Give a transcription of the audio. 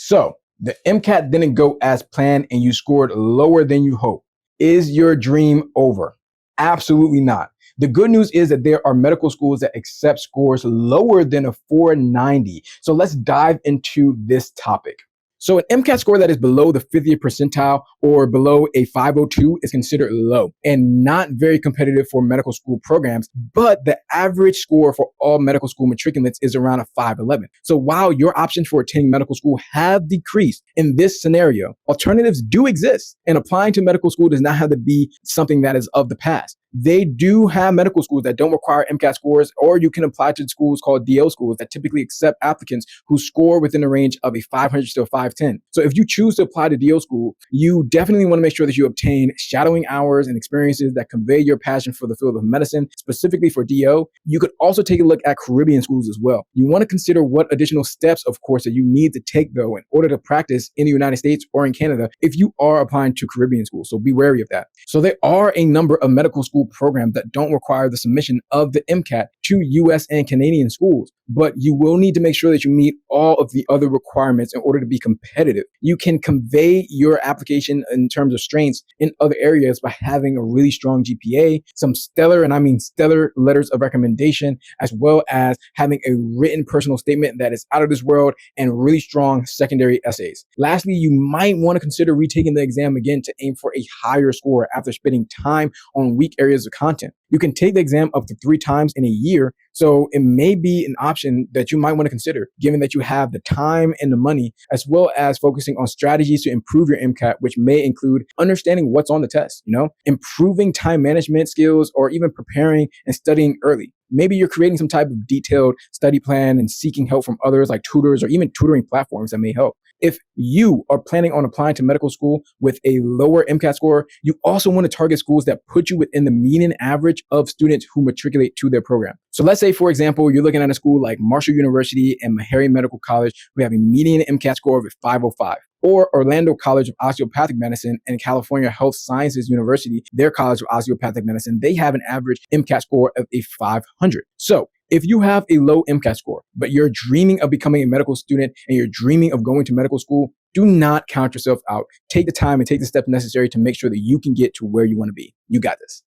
So the MCAT didn't go as planned and you scored lower than you hoped. Is your dream over? Absolutely not. The good news is that there are medical schools that accept scores lower than a 490. So let's dive into this topic. So an MCAT score that is below the 50th percentile or below a 502 is considered low and not very competitive for medical school programs, but the average score for all medical school matriculants is around a 511. So while your options for attending medical school have decreased in this scenario, alternatives do exist, and applying to medical school does not have to be something that is of the past. They do have medical schools that don't require MCAT scores, or you can apply to schools called DO schools that typically accept applicants who score within the range of a 500 to a 510. So if you choose to apply to DO school, you definitely want to make sure that you obtain shadowing hours and experiences that convey your passion for the field of medicine, specifically for DO. You could also take a look at Caribbean schools as well. You want to consider what additional steps, of course, that you need to take, though, in order to practice in the United States or in Canada if you are applying to Caribbean schools. So be wary of that. So there are a number of medical school programs that don't require the submission of the MCAT to US and Canadian schools, but you will need to make sure that you meet all of the other requirements in order to be competitive. You can convey your application in terms of strengths in other areas by having a really strong GPA, some stellar, and I mean stellar letters of recommendation, as well as having a written personal statement that is out of this world and really strong secondary essays. Lastly, you might want to consider retaking the exam again to aim for a higher score after spending time on weak areas of content. You can take the exam up to 3 times in a year, so it may be an option that you might want to consider, given that you have the time and the money, as well as focusing on strategies to improve your MCAT, which may include understanding what's on the test, improving time management skills, or even preparing and studying early. Maybe you're creating some type of detailed study plan and seeking help from others like tutors or even tutoring platforms that may help. If you are planning on applying to medical school with a lower MCAT score, you also want to target schools that put you within the median average of students who matriculate to their program. So let's say, for example, you're looking at a school like Marshall University and Meharry Medical College who have a median MCAT score of 505. Or Orlando College of Osteopathic Medicine and California Health Sciences University, their College of Osteopathic Medicine, they have an average MCAT score of a 500. So if you have a low MCAT score, but you're dreaming of becoming a medical student and you're dreaming of going to medical school, do not count yourself out. Take the time and take the steps necessary to make sure that you can get to where you want to be. You got this.